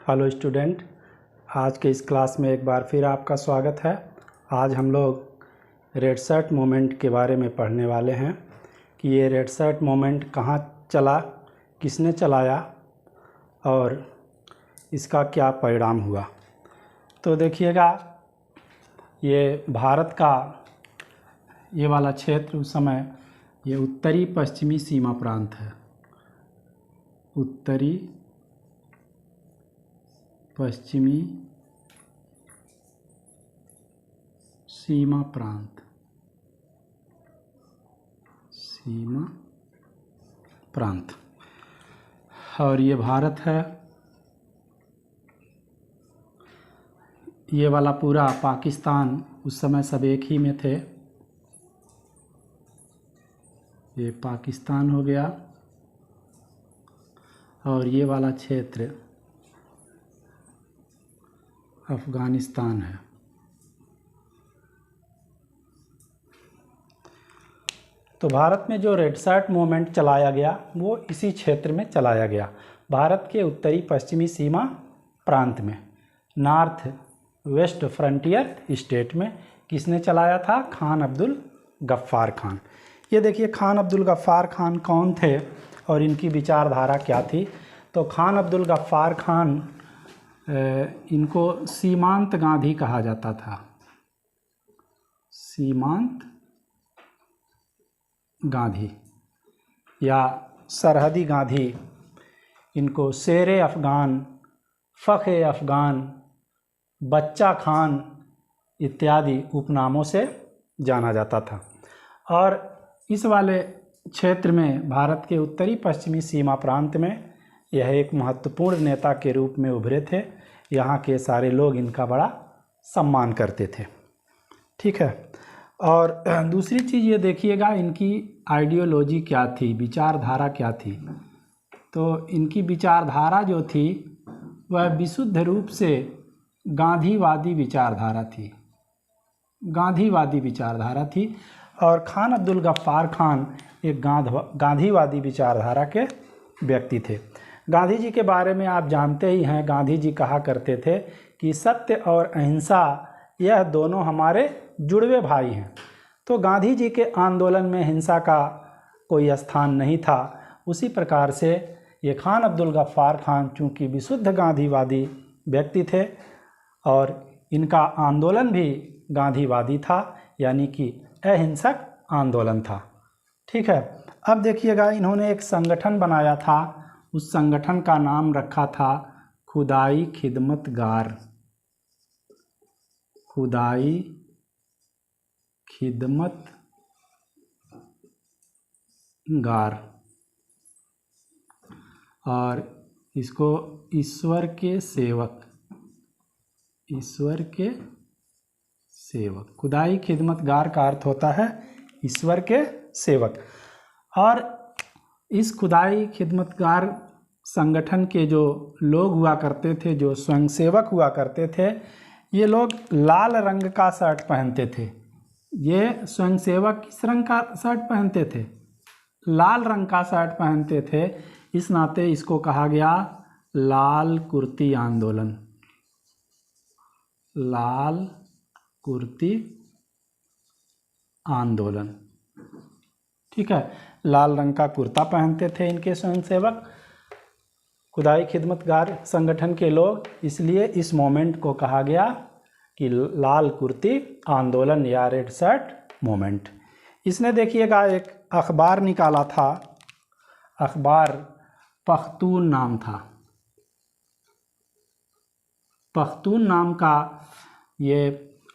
Hello student, आज के इस क्लास में एक बार फिर आपका स्वागत है। आज हम लोग रेड शर्ट मूवमेंट के बारे में पढ़ने वाले हैं कि ये रेड शर्ट मूवमेंट कहाँ चला, किसने चलाया और इसका क्या परिणाम हुआ। तो देखिएगा, ये भारत का ये वाला क्षेत्र उस समय ये उत्तरी पश्चिमी सीमा प्रांत है। उत्तरी पश्चिमी सीमा प्रांत और ये भारत है। ये वाला पूरा पाकिस्तान उस समय सब एक ही में थे। ये पाकिस्तान हो गया और ये वाला क्षेत्र अफ़गानिस्तान है। तो भारत में जो रेड शर्ट मूवमेंट चलाया गया वो इसी क्षेत्र में चलाया गया, भारत के उत्तरी पश्चिमी सीमा प्रांत में, नॉर्थ वेस्ट फ्रंटियर स्टेट में। किसने चलाया था? खान अब्दुल गफ्फार खान। ये देखिए, खान अब्दुल गफ्फार खान कौन थे और इनकी विचारधारा क्या थी। तो खान अब्दुल गफ्फार खान, इनको सीमांत गांधी कहा जाता था। सीमांत गांधी या सरहदी गांधी, इनको शेरे अफ़गान, फ़ख्रे अफ़गान, बच्चा खान इत्यादि उपनामों से जाना जाता था। और इस वाले क्षेत्र में, भारत के उत्तरी पश्चिमी सीमा प्रांत में, यह एक महत्वपूर्ण नेता के रूप में उभरे थे। यहाँ के सारे लोग इनका बड़ा सम्मान करते थे। ठीक है। और दूसरी चीज़ ये देखिएगा, इनकी आइडियोलॉजी क्या थी, विचारधारा क्या थी। तो इनकी विचारधारा जो थी वह विशुद्ध रूप से गांधीवादी विचारधारा थी। गांधीवादी विचारधारा थी और खान अब्दुल गफ्फार खान एक गांधीवादी विचारधारा के व्यक्ति थे। गांधी जी के बारे में आप जानते ही हैं। गांधी जी कहा करते थे कि सत्य और अहिंसा यह दोनों हमारे जुड़वे भाई हैं। तो गांधी जी के आंदोलन में हिंसा का कोई स्थान नहीं था। उसी प्रकार से ये खान अब्दुल गफ्फार खान चूँकि विशुद्ध गांधीवादी व्यक्ति थे और इनका आंदोलन भी गांधीवादी था, यानी कि अहिंसक आंदोलन था। ठीक है। अब देखिएगा, इन्होंने एक संगठन बनाया था। उस संगठन का नाम रखा था खुदाई खिदमतगार। खुदाई खिदमतगार, और इसको ईश्वर के सेवक, ईश्वर के सेवक। खुदाई खिदमतगार का अर्थ होता है ईश्वर के सेवक। और इस खुदाई खिदमतगार संगठन के जो लोग हुआ करते थे, जो स्वयंसेवक हुआ करते थे, ये लोग लाल रंग का शर्ट पहनते थे। ये स्वयंसेवक किस रंग का शर्ट पहनते थे? लाल रंग का शर्ट पहनते थे। इस नाते इसको कहा गया लाल कुर्ती आंदोलन। लाल कुर्ती आंदोलन। ठीक है। लाल रंग का कुर्ता पहनते थे इनके स्वयंसेवक, खुदाई खिदमतगार संगठन के लोग। इसलिए इस मोमेंट को कहा गया कि लाल कुर्ती आंदोलन या रेड शर्ट मोमेंट। इसने देखिएगा एक अखबार निकाला था। अखबार पख्तून नाम था। पख्तून नाम का ये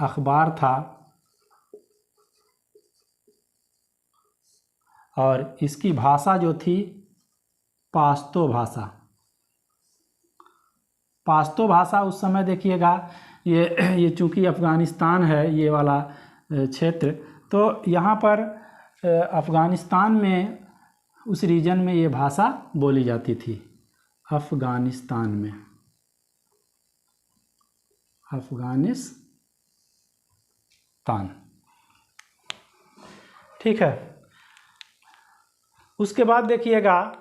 अखबार था और इसकी भाषा जो थी पाश्तो भाषा। पाश्तो भाषा उस समय देखिएगा, ये चूँकि अफ़गानिस्तान है ये वाला क्षेत्र, तो यहाँ पर अफ़गानिस्तान में, उस रीजन में ये भाषा बोली जाती थी। अफ़गानिस्तान में, अफ़गानिस्तान। ठीक है। उसके बाद देखिएगा,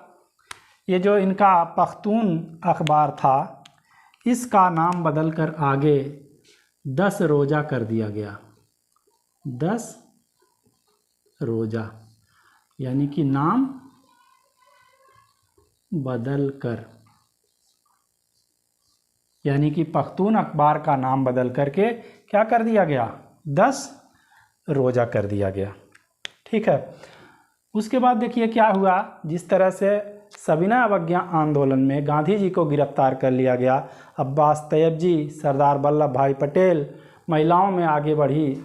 ये जो इनका पख्तून अखबार था, इसका नाम बदलकर आगे 10 रोज़ा कर दिया गया। 10 रोज़ा यानी कि नाम बदल कर, यानी कि पख्तून अखबार का नाम बदल करके क्या कर दिया गया, 10 रोज़ा कर दिया गया। ठीक है। उसके बाद देखिए क्या हुआ, जिस तरह से सविनय अवज्ञा आंदोलन में गांधी जी को गिरफ्तार कर लिया गया, अब्बास तैयब जी, सरदार वल्लभ भाई पटेल, महिलाओं में आगे बढ़ी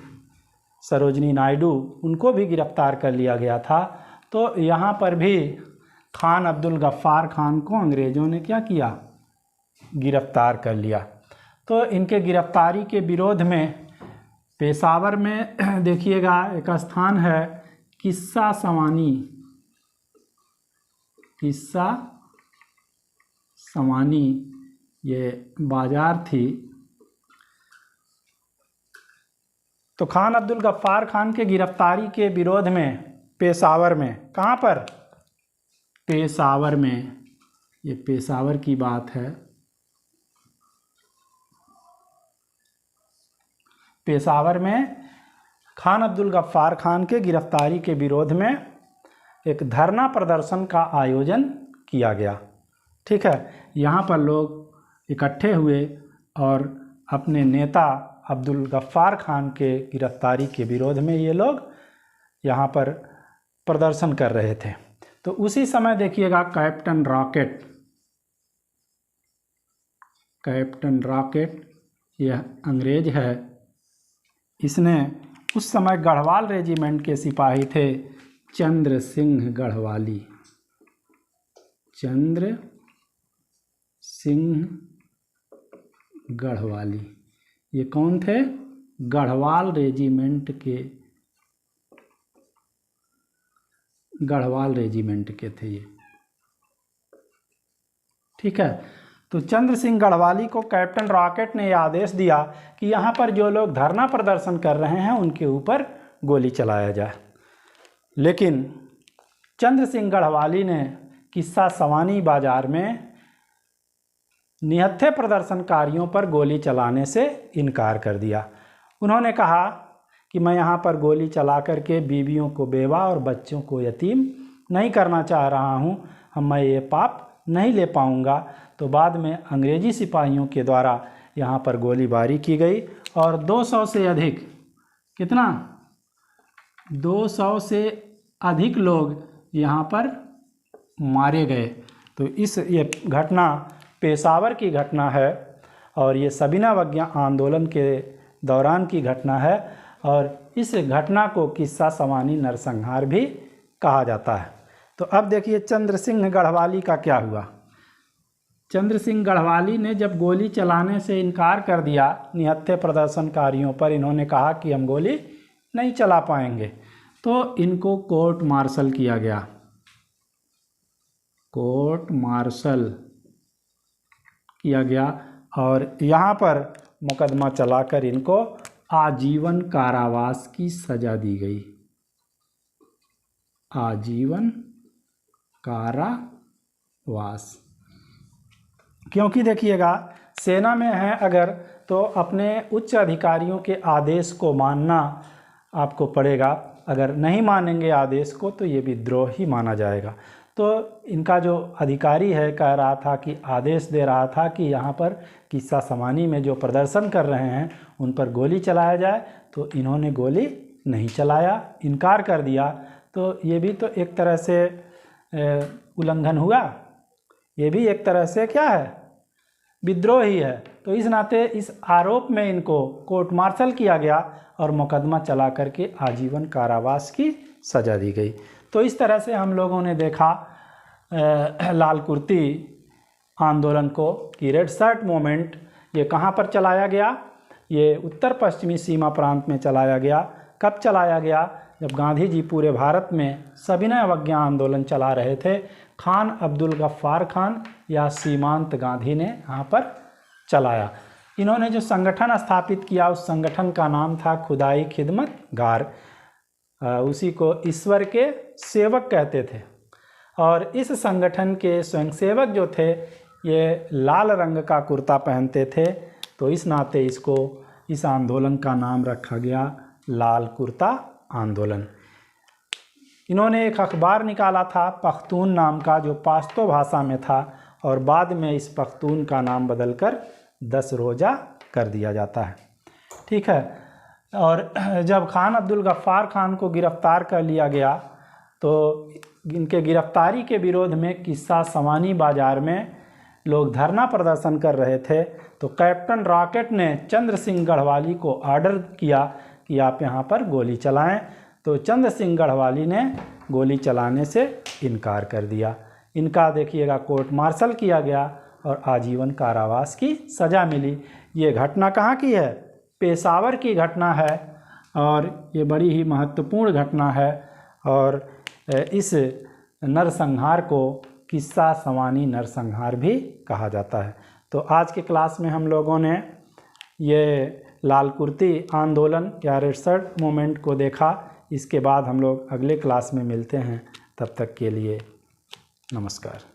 सरोजनी नायडू, उनको भी गिरफ्तार कर लिया गया था। तो यहाँ पर भी खान अब्दुल गफ्फार खान को अंग्रेज़ों ने क्या किया, गिरफ्तार कर लिया। तो इनके गिरफ्तारी के विरोध में पेशावर में देखिएगा एक स्थान है किस्सा सवानी, किस्सा सवानी ये बाजार थी। तो खान अब्दुल गफ्फार खान के गिरफ्तारी के विरोध में पेशावर में, कहाँ पर, पेशावर में, ये पेशावर की बात है, पेशावर में खान अब्दुल गफ्फार खान के गिरफ्तारी के विरोध में एक धरना प्रदर्शन का आयोजन किया गया। ठीक है। यहाँ पर लोग इकट्ठे हुए और अपने नेता अब्दुल गफ्फार खान के गिरफ्तारी के विरोध में ये लोग यहाँ पर प्रदर्शन कर रहे थे। तो उसी समय देखिएगा कैप्टन रॉकेट, कैप्टन रॉकेट यह अंग्रेज है, इसने उस समय गढ़वाल रेजिमेंट के सिपाही थे चंद्र सिंह गढ़वाली, चंद्र सिंह गढ़वाली, ये कौन थे, गढ़वाल रेजिमेंट के, गढ़वाल रेजिमेंट के थे ये। ठीक है। तो चंद्र सिंह गढ़वाली को कैप्टन रॉकेट ने यह आदेश दिया कि यहाँ पर जो लोग धरना प्रदर्शन कर रहे हैं उनके ऊपर गोली चलाया जाए। लेकिन चंद्र सिंह गढ़वाली ने किस्सा सवानी बाजार में निहत्थे प्रदर्शनकारियों पर गोली चलाने से इनकार कर दिया। उन्होंने कहा कि मैं यहाँ पर गोली चला करके बीवियों को बेवा और बच्चों को यतीम नहीं करना चाह रहा हूँ, मैं ये पाप नहीं ले पाऊँगा। तो बाद में अंग्रेजी सिपाहियों के द्वारा यहाँ पर गोलीबारी की गई और 200 से अधिक, कितना, 200 से अधिक लोग यहाँ पर मारे गए। तो ये घटना पेशावर की घटना है और ये सविनय अवज्ञा आंदोलन के दौरान की घटना है और इस घटना को किस्सा सवानी नरसंहार भी कहा जाता है। तो अब देखिए चंद्र सिंह गढ़वाली का क्या हुआ। चंद्र सिंह गढ़वाली ने जब गोली चलाने से इनकार कर दिया निहत्थे प्रदर्शनकारियों पर, इन्होंने कहा कि हम गोली नहीं चला पाएंगे, तो इनको कोर्ट मार्शल किया गया, कोर्ट मार्शल किया गया और यहाँ पर मुकदमा चलाकर इनको आजीवन कारावास की सजा दी गई, आजीवन कारावास। क्योंकि देखिएगा सेना में है अगर तो अपने उच्च अधिकारियों के आदेश को मानना आपको पड़ेगा, अगर नहीं मानेंगे आदेश को तो ये विद्रोह ही माना जाएगा। तो इनका जो अधिकारी है कह रहा था कि आदेश दे रहा था कि यहाँ पर किस्सा सवानी में जो प्रदर्शन कर रहे हैं उन पर गोली चलाया जाए, तो इन्होंने गोली नहीं चलाया, इनकार कर दिया। तो ये भी तो एक तरह से उल्लंघन हुआ, ये भी एक तरह से क्या है, विद्रोह ही है। तो इस नाते इस आरोप में इनको कोर्ट मार्शल किया गया और मुकदमा चला करके आजीवन कारावास की सज़ा दी गई। तो इस तरह से हम लोगों ने देखा लाल कुर्ती आंदोलन को कि रेड शर्ट मूवमेंट ये कहाँ पर चलाया गया, ये उत्तर पश्चिमी सीमा प्रांत में चलाया गया। कब चलाया गया, जब गांधी जी पूरे भारत में सविनय अवज्ञा आंदोलन चला रहे थे। खान अब्दुल गफ्फार खान या सीमांत गांधी ने यहाँ पर चलाया। इन्होंने जो संगठन स्थापित किया उस संगठन का नाम था खुदाई खिदमत गार, उसी को ईश्वर के सेवक कहते थे। और इस संगठन के स्वयंसेवक जो थे ये लाल रंग का कुर्ता पहनते थे, तो इस नाते इसको, इस आंदोलन का नाम रखा गया लाल कुर्ता आंदोलन। इन्होंने एक अखबार निकाला था पख्तून नाम का, जो पश्तो भाषा में था, और बाद में इस पख्तून का नाम बदलकर 10 रोज़ा कर दिया जाता है। ठीक है। और जब खान अब्दुल गफ्फार खान को गिरफ़्तार कर लिया गया, तो इनके गिरफ़्तारी के विरोध में किस्सा सवानी बाज़ार में लोग धरना प्रदर्शन कर रहे थे, तो कैप्टन रॉकेट ने चंद्र सिंह गढ़वाली को ऑर्डर किया कि आप यहाँ पर गोली चलाएं, तो चंद्र सिंह गढ़वाली ने गोली चलाने से इनकार कर दिया। इनका देखिएगा कोर्ट मार्शल किया गया और आजीवन कारावास की सज़ा मिली। ये घटना कहाँ की है? पेशावर की घटना है, और ये बड़ी ही महत्वपूर्ण घटना है। और इस नरसंहार को किस्सा सवानी नरसंहार भी कहा जाता है। तो आज के क्लास में हम लोगों ने ये लाल कुर्ती आंदोलन या रेड शर्ट मूवमेंट को देखा। इसके बाद हम लोग अगले क्लास में मिलते हैं। तब तक के लिए नमस्कार।